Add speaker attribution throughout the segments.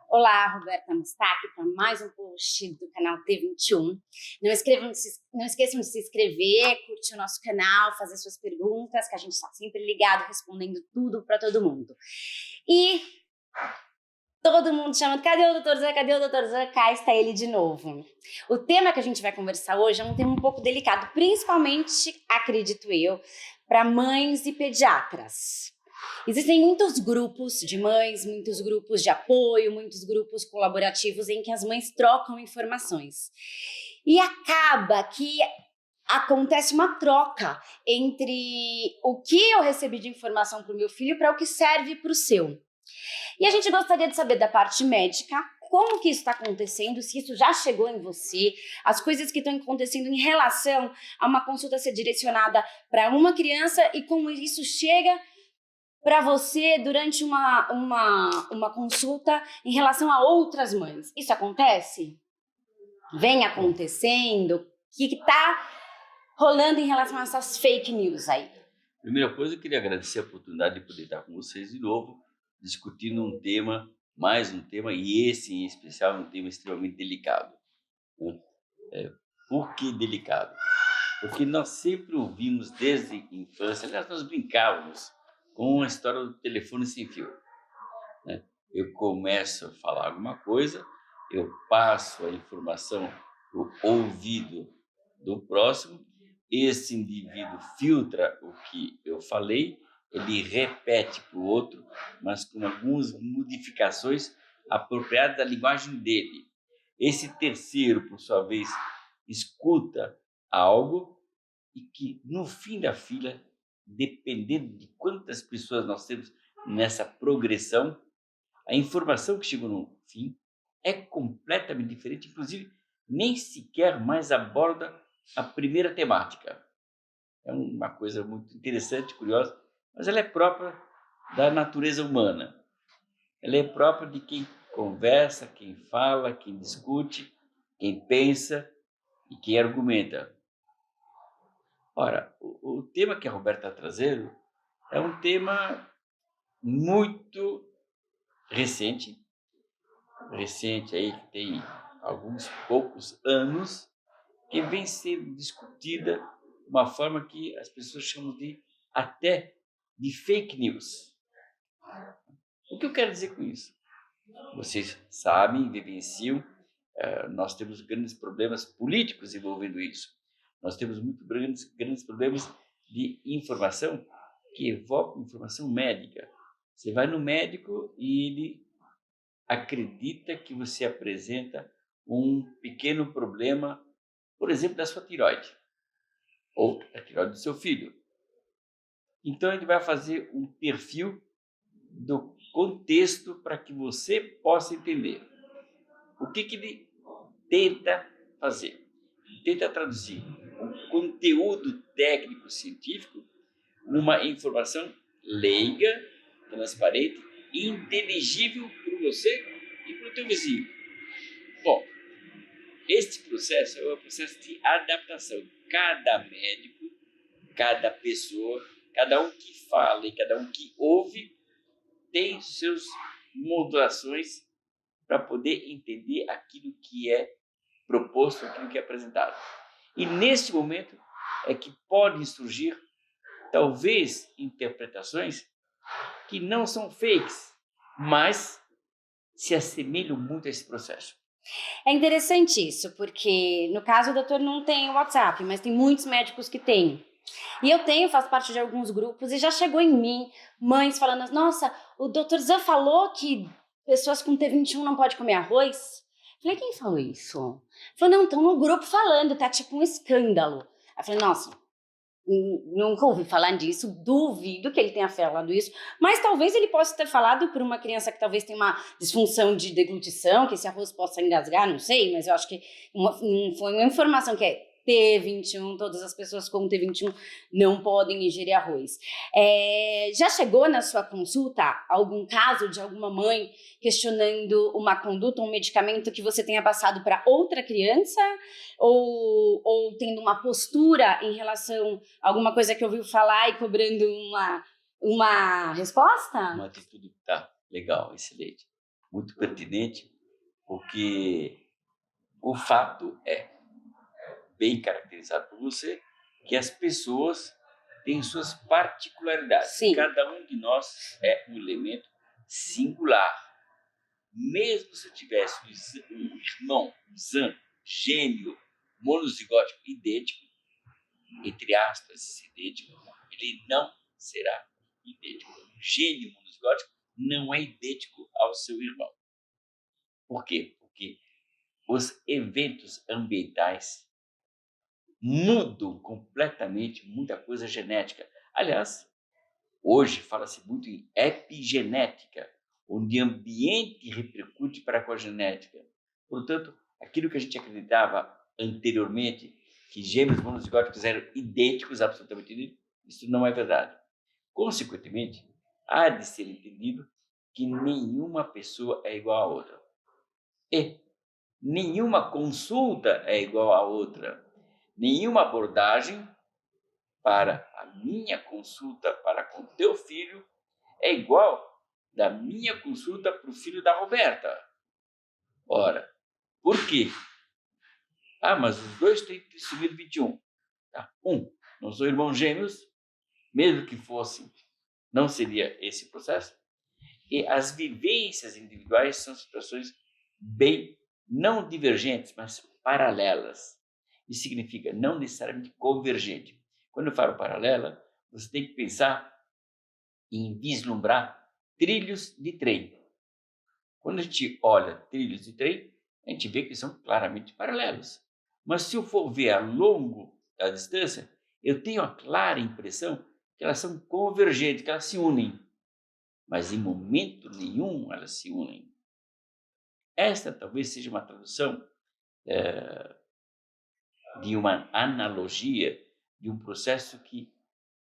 Speaker 1: Olá, Roberta Mustaki, para mais um post do canal T21. Não esqueçam de se inscrever, curtir o nosso canal, fazer suas perguntas, que a gente está sempre ligado, respondendo tudo para todo mundo. E todo mundo chamando, cadê o Dr. Zan? Cadê o Dr. Zan? Cá está ele de novo. O tema que a gente vai conversar hoje é um tema um pouco delicado, principalmente, acredito eu, para mães e pediatras. Existem muitos grupos de mães, muitos grupos de apoio, muitos grupos colaborativos em que as mães trocam informações. E acaba que acontece uma troca entre o que eu recebi de informação para o meu filho para o que serve para o seu. E a gente gostaria de saber da parte médica, como que isso está acontecendo, se isso já chegou em você, as coisas que estão acontecendo em relação a uma consulta ser direcionada para uma criança e como isso chega para você durante uma consulta em relação a outras mães. Isso acontece? Vem acontecendo? O que está rolando em relação a essas fake news aí?
Speaker 2: Primeira coisa, eu queria agradecer a oportunidade de poder estar com vocês de novo, discutindo um tema, mais um tema, e esse em especial um tema extremamente delicado. Por que delicado? Porque nós sempre ouvimos desde a infância, aliás, nós brincávamos com a história do telefone sem fio. Eu começo a falar alguma coisa, eu passo a informação para o ouvido do próximo, esse indivíduo filtra o que eu falei, ele repete para o outro, mas com algumas modificações apropriadas da linguagem dele. Esse terceiro, por sua vez, escuta algo e que, no fim da fila, dependendo de quantas pessoas nós temos nessa progressão, a informação que chegou no fim é completamente diferente, inclusive nem sequer mais aborda a primeira temática. É uma coisa muito interessante, curiosa, mas ela é própria da natureza humana. Ela é própria de quem conversa, quem fala, quem discute, quem pensa e quem argumenta. Ora, o tema que a Roberta está trazendo é um tema muito recente aí, que tem alguns poucos anos, que vem sendo discutida de uma forma que as pessoas chamam até de fake news. O que eu quero dizer com isso? Vocês sabem, vivenciam, nós temos grandes problemas políticos envolvendo isso. Nós temos muito grandes problemas de informação que evocam informação médica. Você vai no médico e ele acredita que você apresenta um pequeno problema, por exemplo, da sua tireoide ou da tireoide do seu filho. Então, ele vai fazer um perfil do contexto para que você possa entender. O que ele tenta fazer? Tenta traduzir um conteúdo técnico-científico numa informação leiga, transparente e inteligível para você e para o teu vizinho. Bom, este processo é um processo de adaptação. Cada médico, cada pessoa, cada um que fala e cada um que ouve tem suas modulações para poder entender aquilo que é proposto, aquilo que é apresentado. E neste momento é que podem surgir, talvez, interpretações que não são fakes, mas se assemelham muito a esse processo.
Speaker 1: É interessante isso, porque no caso o doutor não tem o WhatsApp, mas tem muitos médicos que têm. E eu faço parte de alguns grupos e já chegou em mim mães falando, nossa, o doutor Zan falou que pessoas com T21 não podem comer arroz? Falei, quem falou isso? Falou, não, estão no grupo falando, tá tipo um escândalo. Aí falei, nossa, nunca ouvi falar disso, duvido que ele tenha falado isso, mas talvez ele possa ter falado por uma criança que talvez tenha uma disfunção de deglutição, que esse arroz possa engasgar, não sei, mas eu acho que foi uma informação que é T21, todas as pessoas com T21 não podem ingerir arroz. Já chegou na sua consulta algum caso de alguma mãe questionando uma conduta, um medicamento que você tenha passado para outra criança? Ou tendo uma postura em relação a alguma coisa que ouviu falar e cobrando uma resposta?
Speaker 2: Uma atitude, tá, legal, excelente. muito pertinente, porque o fato é, bem caracterizado por você, que as pessoas têm suas particularidades.
Speaker 1: Sim.
Speaker 2: Cada um de nós é um elemento singular. Mesmo se eu tivesse um irmão, um gêmeo, monozigótico idêntico, entre aspas, esse idêntico, ele não será idêntico. Um gêmeo monozigótico não é idêntico ao seu irmão. Por quê? Porque os eventos ambientais mudam completamente muita coisa genética. Aliás, hoje fala-se muito em epigenética, onde o ambiente repercute para com a genética. Portanto, aquilo que a gente acreditava anteriormente, que gêmeos monozigóticos eram idênticos, absolutamente idênticos, isso não é verdade. Consequentemente, há de ser entendido que nenhuma pessoa é igual à outra. E nenhuma consulta é igual à outra. Nenhuma abordagem para a minha consulta para com teu filho é igual da minha consulta para o filho da Roberta. Ora, por quê? Mas os dois têm trissomia 21. Tá? Não são irmãos gêmeos, mesmo que fossem, não seria esse processo. E as vivências individuais são situações bem, não divergentes, mas paralelas. Isso significa não necessariamente convergente. Quando eu falo paralela, você tem que pensar em vislumbrar trilhos de trem. Quando a gente olha trilhos de trem, a gente vê que são claramente paralelos. Mas se eu for ver a longo da distância, eu tenho a clara impressão que elas são convergentes, que elas se unem. Mas em momento nenhum elas se unem. Esta talvez seja uma tradução de uma analogia de um processo que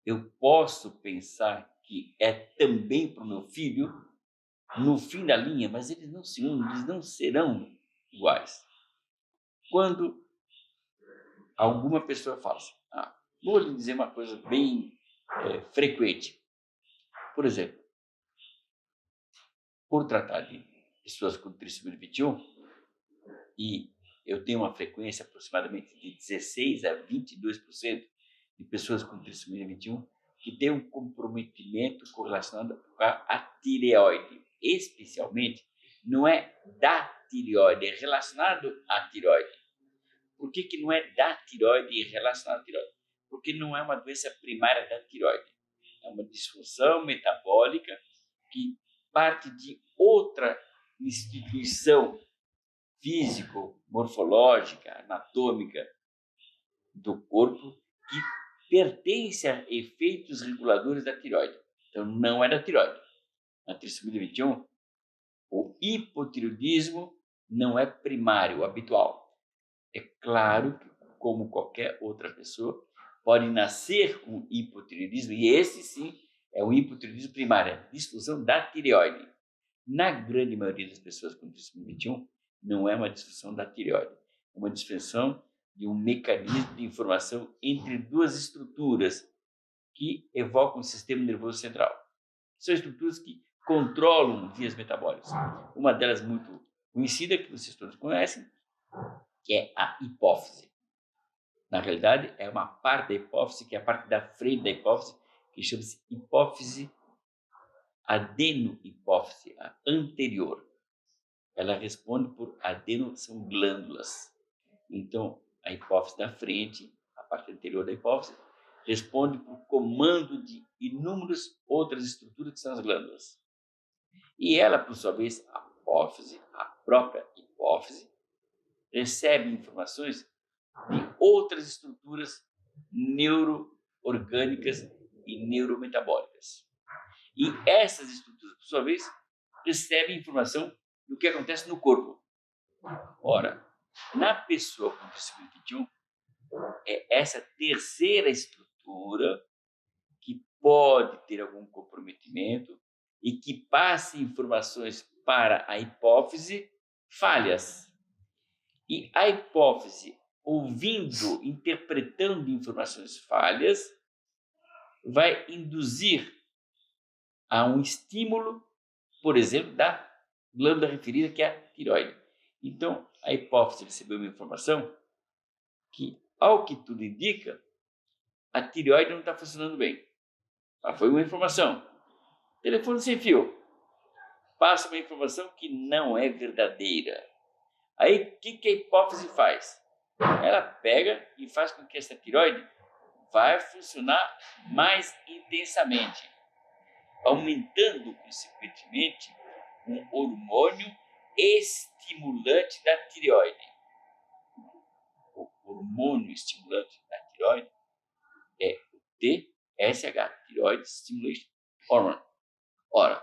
Speaker 2: eu posso pensar que é também para o meu filho no fim da linha, mas eles não se unem, eles não serão iguais. Quando alguma pessoa fala assim, vou lhe dizer uma coisa bem frequente. Por exemplo, por tratar de pessoas com trissomia 21, e eu tenho uma frequência aproximadamente de 16 a 22% de pessoas com trissomia 21 que tem um comprometimento correlacionado com a tireoide. Especialmente, não é da tireoide, é relacionado à tireoide. Por que não é da tireoide e relacionado à tireoide? Porque não é uma doença primária da tireoide. É uma disfunção metabólica que parte de outra instituição físico, morfológica, anatômica do corpo que pertence a efeitos reguladores da tireoide. Então, não é da tireoide. Na trissomia 21, o hipotireoidismo não é primário, habitual. É claro que, como qualquer outra pessoa, pode nascer com hipotireoidismo, e esse sim é o hipotireoidismo primário, a disfunção da tireoide. Na grande maioria das pessoas com trissomia 21, não é uma disfunção da tireoide, é uma disfunção de um mecanismo de informação entre duas estruturas que evocam o sistema nervoso central. São estruturas que controlam vias metabólicas. Uma delas muito conhecida, que vocês todos conhecem, que é a hipófise. Na realidade, é uma parte da hipófise, que é a parte da frente da hipófise, que chama-se hipófise adenohipófise, a anterior. Ela responde por adeno, são glândulas. Então, a hipófise da frente, a parte anterior da hipófise, responde por comando de inúmeras outras estruturas que são as glândulas. E ela, por sua vez, a apófise, a própria hipófise, recebe informações de outras estruturas neuroorgânicas e neurometabólicas. E essas estruturas, por sua vez, recebem informação do que acontece no corpo. Ora, na pessoa com trissomia 21, é essa terceira estrutura que pode ter algum comprometimento e que passe informações para a hipófise falhas. E a hipófise, ouvindo, interpretando informações falhas, vai induzir a um estímulo, por exemplo, da glândula referida, que é a tireoide. Então, a hipófise recebeu uma informação que, ao que tudo indica, a tireoide não está funcionando bem. Mas foi uma informação. Telefone sem fio passa uma informação que não é verdadeira. Aí, o que a hipófise faz? Ela pega e faz com que essa tireoide vai funcionar mais intensamente, aumentando, consequentemente, um hormônio estimulante da tireoide. O hormônio estimulante da tireoide é o TSH, Thyroid Stimulation Hormone. Ora,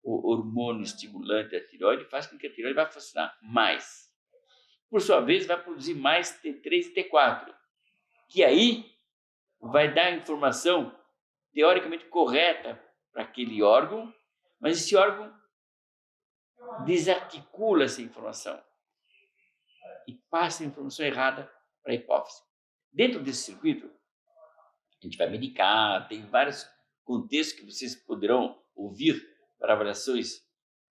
Speaker 2: o hormônio estimulante da tireoide faz com que a tireoide vá funcionar mais. Por sua vez, vai produzir mais T3 e T4, que aí vai dar a informação teoricamente correta para aquele órgão, mas esse órgão desarticula essa informação e passa a informação errada para a hipófise. Dentro desse circuito, a gente vai medicar, tem vários contextos que vocês poderão ouvir para avaliações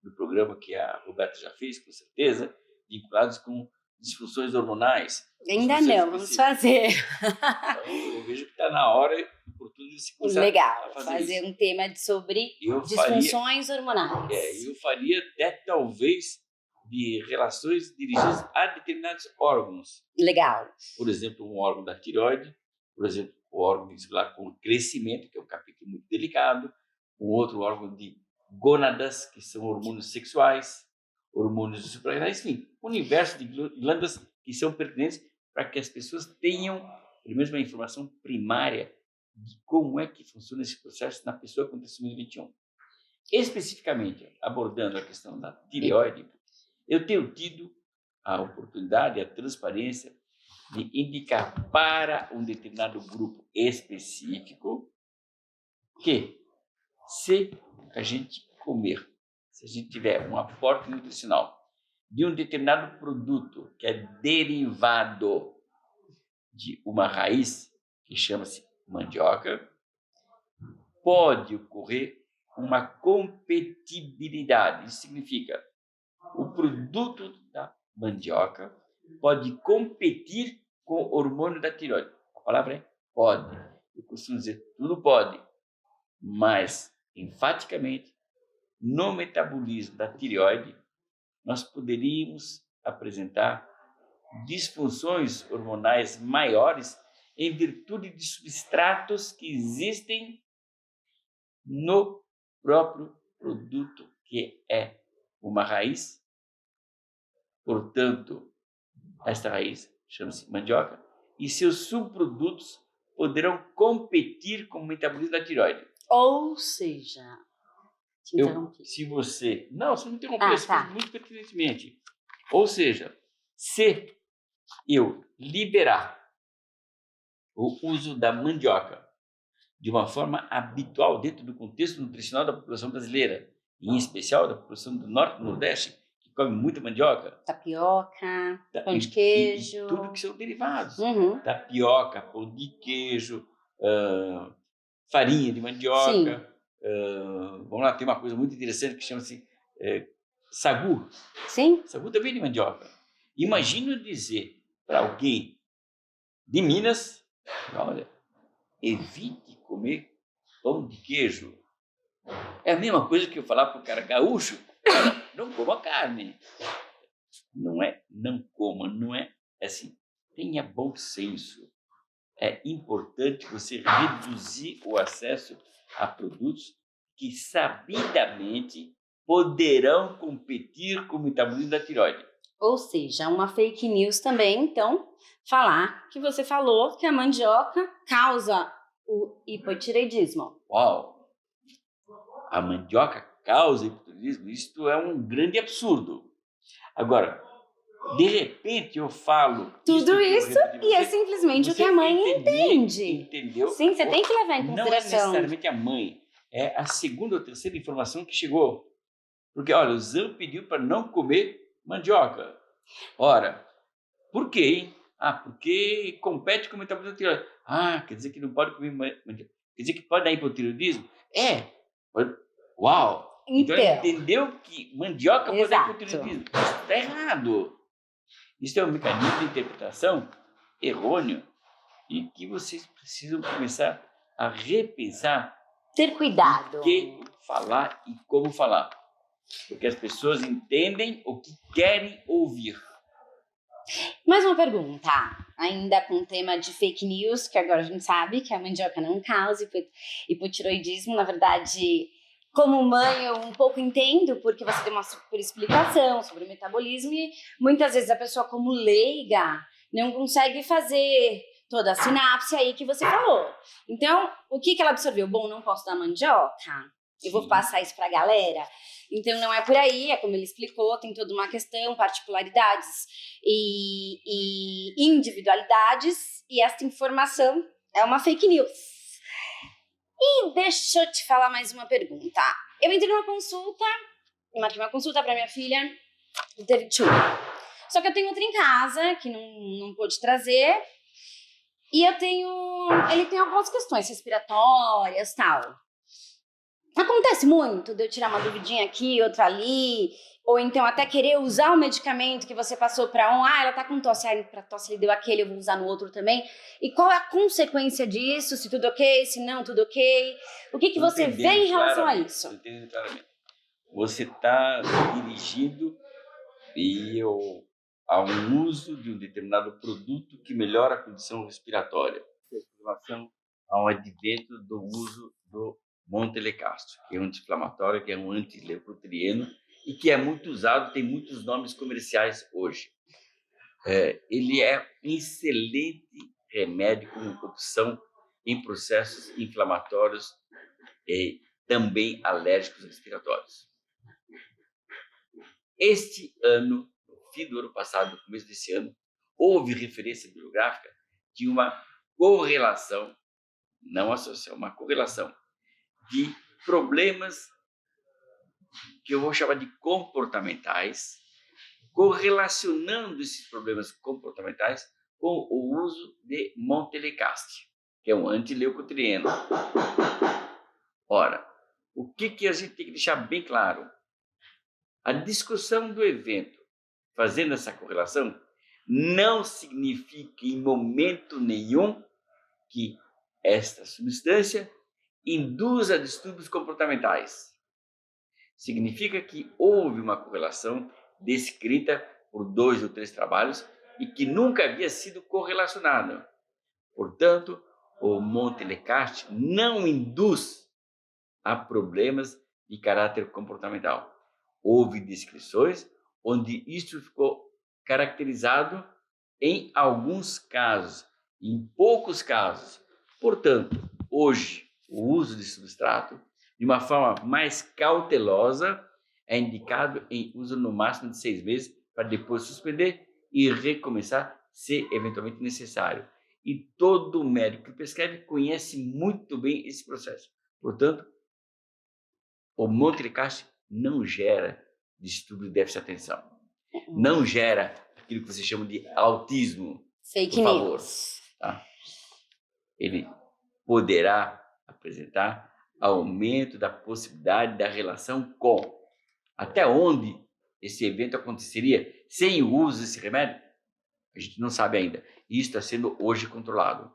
Speaker 2: do programa que a Roberta já fez, com certeza, vinculados com disfunções hormonais.
Speaker 1: Ainda não, vamos fazer.
Speaker 2: Então, eu vejo que está na hora oportuna de se começar
Speaker 1: Legal,
Speaker 2: a
Speaker 1: fazer
Speaker 2: isso.
Speaker 1: um tema sobre disfunções hormonais.
Speaker 2: Eu faria até talvez de relações dirigidas a determinados órgãos.
Speaker 1: Legal.
Speaker 2: Por exemplo, um órgão da tireoide, por exemplo, o órgão vinculado com o crescimento, que é um capítulo muito delicado, um outro órgão de gônadas, que são hormônios sexuais, hormônios suprarrenais, enfim, um universo de glândulas que são pertinentes para que as pessoas tenham, pelo menos, uma informação primária de como é que funciona esse processo na pessoa com trissomia 21. Especificamente, abordando a questão da tireoide, eu tenho tido a oportunidade, a transparência de indicar para um determinado grupo específico que, se a gente comer, se a gente tiver um aporte nutricional de um determinado produto que é derivado de uma raiz que chama-se mandioca, pode ocorrer uma compatibilidade. Isso significa o produto da mandioca pode competir com o hormônio da tireoide. A palavra é pode. Eu costumo dizer, tudo pode, mas, enfaticamente, no metabolismo da tireoide, nós poderíamos apresentar disfunções hormonais maiores em virtude de substratos que existem no próprio produto, que é uma raiz. Portanto, esta raiz chama-se mandioca e seus subprodutos poderão competir com o metabolismo da tireoide.
Speaker 1: Ou seja,
Speaker 2: se você... Não, você não interrompeu, você fez muito pertinentemente. Ou seja, se eu liberar o uso da mandioca de uma forma habitual dentro do contexto nutricional da população brasileira, em especial da população do Norte e do Nordeste, que come muita mandioca.
Speaker 1: Tapioca, pão de queijo.
Speaker 2: E tudo que são derivados. Tapioca, pão de queijo, farinha de mandioca. Vamos lá, tem uma coisa muito interessante que chama-se sagu.
Speaker 1: Sim.
Speaker 2: Sagu também é de mandioca. Imagina dizer para alguém de Minas, olha, evite comer pão de queijo. É a mesma coisa que eu falar para o cara gaúcho, cara, não coma carne. Não é não coma, não é assim. Tenha bom senso. É importante você reduzir o acesso a produtos que sabidamente poderão competir com o metabolismo da tireoide.
Speaker 1: Ou seja, uma fake news também, então, falar que você falou que a mandioca causa o hipotireoidismo.
Speaker 2: Uau! A mandioca causa hipotireoidismo? Isto é um grande absurdo. Agora, de repente eu falo...
Speaker 1: Tudo isso e é simplesmente o que a mãe entende.
Speaker 2: Entendeu?
Speaker 1: Sim, você tem que levar em consideração.
Speaker 2: Não é necessariamente a mãe. É a segunda ou terceira informação que chegou. Porque, olha, o Zan pediu para não comer mandioca. Ora, por quê, hein? Porque compete com o metabolismo da tireoide. Quer dizer que não pode comer mandioca. Quer dizer que pode dar hipotireoidismo? Uau! Então ele entendeu que mandioca pode dar
Speaker 1: Exato.
Speaker 2: hipotireoidismo. Isso está errado. Isso é um mecanismo de interpretação errôneo e que vocês precisam começar a repensar
Speaker 1: Ter cuidado.
Speaker 2: o que falar e como falar. Porque as pessoas entendem o que querem ouvir.
Speaker 1: Mais uma pergunta, ainda com o tema de fake news, que agora a gente sabe que a mandioca não causa hipotiroidismo. Na verdade, como mãe, eu um pouco entendo, porque você deu uma super explicação sobre o metabolismo e muitas vezes a pessoa, como leiga, não consegue fazer toda a sinapse aí que você falou. Então, o que ela absorveu? Bom, não posso dar mandioca? Eu vou passar isso pra galera? Então, não é por aí, é como ele explicou, tem toda uma questão, particularidades e individualidades, e essa informação é uma fake news. E deixa eu te falar mais uma pergunta. Eu entrei numa consulta, eu marquei uma consulta pra minha filha, teve tchum. Só que eu tenho outra em casa, que não pôde trazer, e ele tem algumas questões respiratórias e tal. Acontece muito de eu tirar uma duvidinha aqui, outra ali, ou então até querer usar o medicamento que você passou para ela tá com tosse, para tosse ele deu aquele, eu vou usar no outro também. E qual é a consequência disso? Se tudo ok, se não, tudo ok? O que você vê em relação a isso?
Speaker 2: Entendendo claramente. Você está dirigindo a um uso de um determinado produto que melhora a condição respiratória, em relação ao advento do uso do Montelukast, que é um anti-inflamatório, que é um antileucotrieno e que é muito usado, tem muitos nomes comerciais hoje. Ele é um excelente remédio como opção em processos inflamatórios e também alérgicos respiratórios. Este ano, no fim do ano passado, no começo desse ano, houve referência bibliográfica de uma correlação, não associação, uma correlação de problemas que eu vou chamar de comportamentais, correlacionando esses problemas comportamentais com o uso de Montelukast, que é um antileucotrieno. Ora, o que a gente tem que deixar bem claro? A discussão do evento, fazendo essa correlação, não significa em momento nenhum que esta substância induza distúrbios comportamentais. Significa que houve uma correlação descrita por 2 ou 3 trabalhos e que nunca havia sido correlacionada. Portanto, o Montelukast não induz a problemas de caráter comportamental. Houve descrições onde isso ficou caracterizado em alguns casos, em poucos casos. Portanto, hoje, o uso de substrato, de uma forma mais cautelosa, é indicado em uso no máximo de 6 meses, para depois suspender e recomeçar, se eventualmente necessário. E todo médico que prescreve conhece muito bem esse processo. Portanto, o Montelukast não gera distúrbio de déficit de atenção. Não gera aquilo que você chama de autismo.
Speaker 1: Fake
Speaker 2: por favor.
Speaker 1: news.
Speaker 2: Tá? Ele poderá apresentar aumento da possibilidade da relação com. Até onde esse evento aconteceria sem o uso desse remédio? A gente não sabe ainda. Isso está sendo hoje controlado.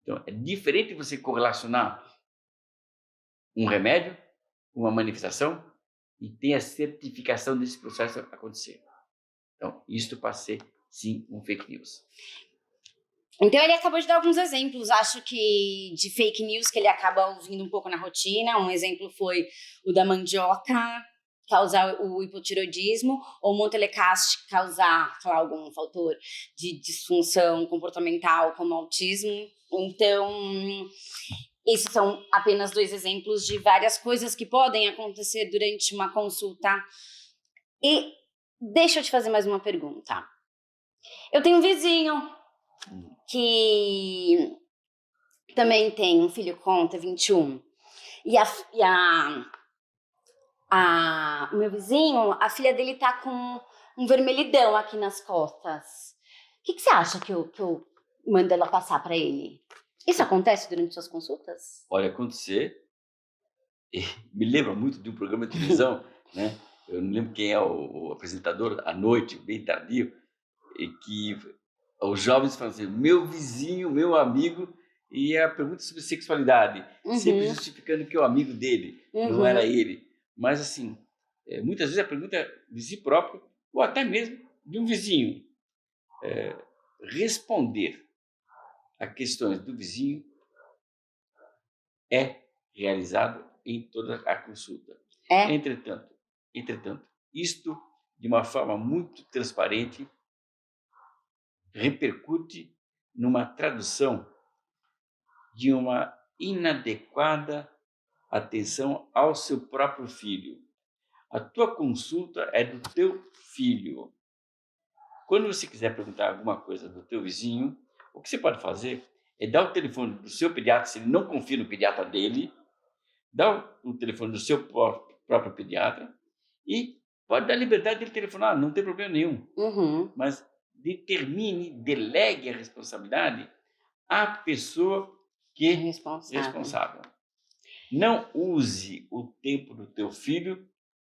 Speaker 2: Então, é diferente você correlacionar um remédio, uma manifestação, e ter a certificação desse processo acontecer. Então, isso pode ser, sim, um fake news.
Speaker 1: Então, ele acabou de dar alguns exemplos, acho que de fake news que ele acaba ouvindo um pouco na rotina. Um exemplo foi o da mandioca causar o hipotiroidismo, ou o Montelukast causar, sei lá, algum fator de disfunção comportamental, como autismo. Então, esses são apenas 2 exemplos de várias coisas que podem acontecer durante uma consulta. E deixa eu te fazer mais uma pergunta. Eu tenho um vizinho que também tem um filho com 21. E o meu vizinho, a filha dele tá com um vermelhidão aqui nas costas. O que você acha que eu mando ela passar para ele? Isso acontece durante suas consultas?
Speaker 2: Pode acontecer. me lembra muito de um programa de televisão, né? Eu não lembro quem é o apresentador, à noite, bem tardio, e que os jovens falam assim, meu vizinho, meu amigo, e a pergunta sobre sexualidade, sempre justificando que é o amigo dele, não era ele. Mas, assim, muitas vezes a pergunta é de si próprio, ou até mesmo de um vizinho. Responder a questões do vizinho é realizado em toda a consulta. Entretanto, isto, de uma forma muito transparente, repercute numa tradução de uma inadequada atenção ao seu próprio filho. A tua consulta é do teu filho. Quando você quiser perguntar alguma coisa do teu vizinho, o que você pode fazer é dar o telefone do seu pediatra, se ele não confia no pediatra dele, dá o telefone do seu próprio pediatra e pode dar liberdade dele telefonar, não tem problema nenhum. Mas determine, delegue a responsabilidade à pessoa que é responsável. Não use o tempo do teu filho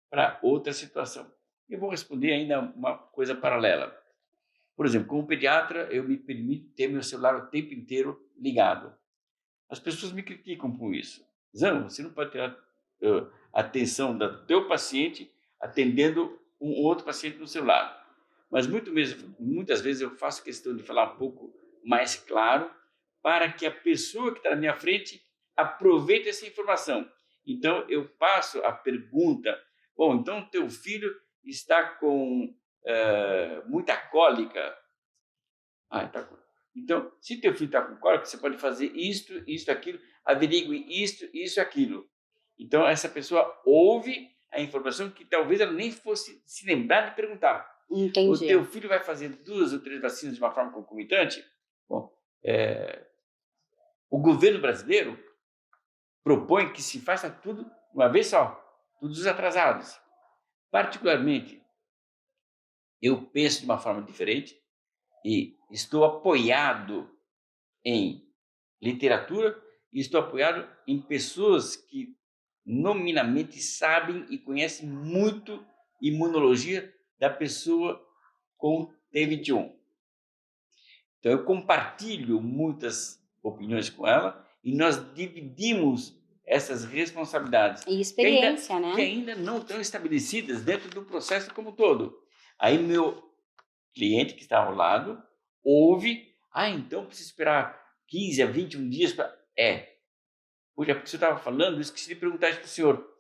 Speaker 2: para outra situação. Eu vou responder ainda uma coisa paralela. Por exemplo, como pediatra, eu me permito ter meu celular o tempo inteiro ligado. As pessoas me criticam com isso. Zan, você não pode ter a atenção do teu paciente atendendo um outro paciente no celular. Mas muitas vezes eu faço questão de falar um pouco mais claro para que a pessoa que está na minha frente aproveite essa informação. Então, eu passo a pergunta, bom, então teu filho está com muita cólica. Tá. Então, se teu filho está com cólica, você pode fazer isto, aquilo, averigue isso, aquilo. Então, essa pessoa ouve a informação que talvez ela nem fosse se lembrar de perguntar.
Speaker 1: Entendi.
Speaker 2: O teu filho vai fazer 2 ou 3 vacinas de uma forma concomitante? Bom, o governo brasileiro propõe que se faça tudo uma vez só, todos os atrasados. Particularmente, eu penso de uma forma diferente e estou apoiado em literatura e estou apoiado em pessoas que nominalmente sabem e conhecem muito imunologia da pessoa com T21. Então, eu compartilho muitas opiniões com ela e nós dividimos essas responsabilidades.
Speaker 1: E experiência,
Speaker 2: que ainda não estão estabelecidas dentro do processo como um todo. Aí, meu cliente que está ao lado ouve, então precisa esperar 15 a 21 dias para... Poxa, porque você estava falando, eu esqueci de perguntar isso para o senhor.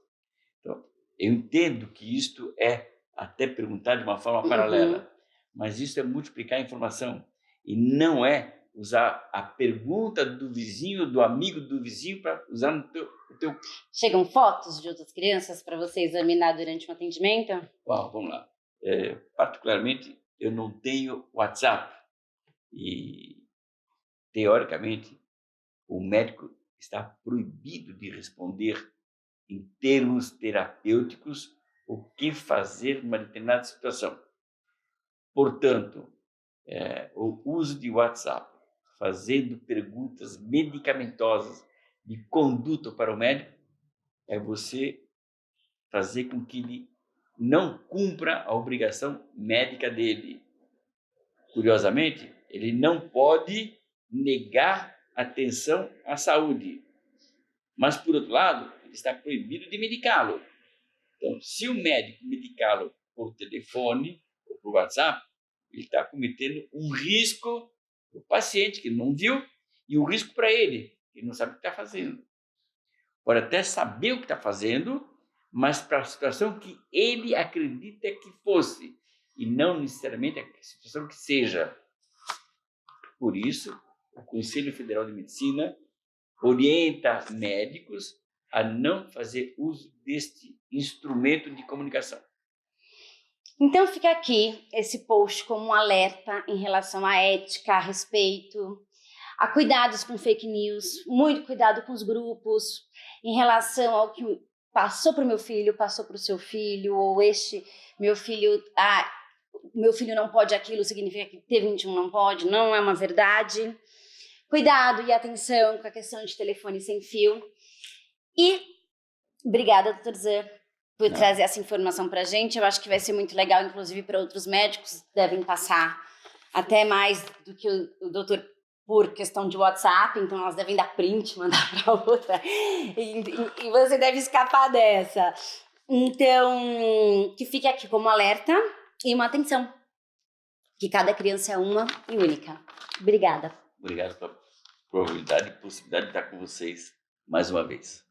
Speaker 2: Então, eu entendo que isto é até perguntar de uma forma paralela, mas isso é multiplicar a informação e não é usar a pergunta do vizinho, do amigo do vizinho para usar no teu...
Speaker 1: Chegam fotos de outras crianças para você examinar durante um atendimento?
Speaker 2: Uau, vamos lá. Particularmente, eu não tenho WhatsApp e, teoricamente, o médico está proibido de responder em termos terapêuticos o que fazer numa determinada situação. Portanto, o uso de WhatsApp, fazendo perguntas medicamentosas de conduta para o médico, é você fazer com que ele não cumpra a obrigação médica dele. Curiosamente, ele não pode negar atenção à saúde. Mas, por outro lado, ele está proibido de medicá-lo. Então, se o médico medicá-lo por telefone ou por WhatsApp, ele está cometendo um risco para o paciente, que ele não viu, e um risco para ele, que ele não sabe o que está fazendo. Pode até saber o que está fazendo, mas para a situação que ele acredita que fosse, e não necessariamente a situação que seja. Por isso, o Conselho Federal de Medicina orienta médicos a não fazer uso deste instrumento de comunicação.
Speaker 1: Então fica aqui esse post como um alerta em relação à ética, a respeito, a cuidados com fake news, muito cuidado com os grupos, em relação ao que passou para o meu filho, passou para o seu filho, ou meu filho não pode aquilo, significa que T21 não pode, não é uma verdade. Cuidado e atenção com a questão de telefone sem fio. E Obrigada, doutor Zé, por
Speaker 2: Não.
Speaker 1: trazer essa informação pra gente. Eu acho que vai ser muito legal, inclusive, para outros médicos que devem passar até mais do que o doutor por questão de WhatsApp, então elas devem dar print, mandar para outra, e você deve escapar dessa. Então, que fique aqui como alerta e uma atenção, que cada criança é uma e única. Obrigada.
Speaker 2: Obrigado pela probabilidade e possibilidade de estar com vocês mais uma vez.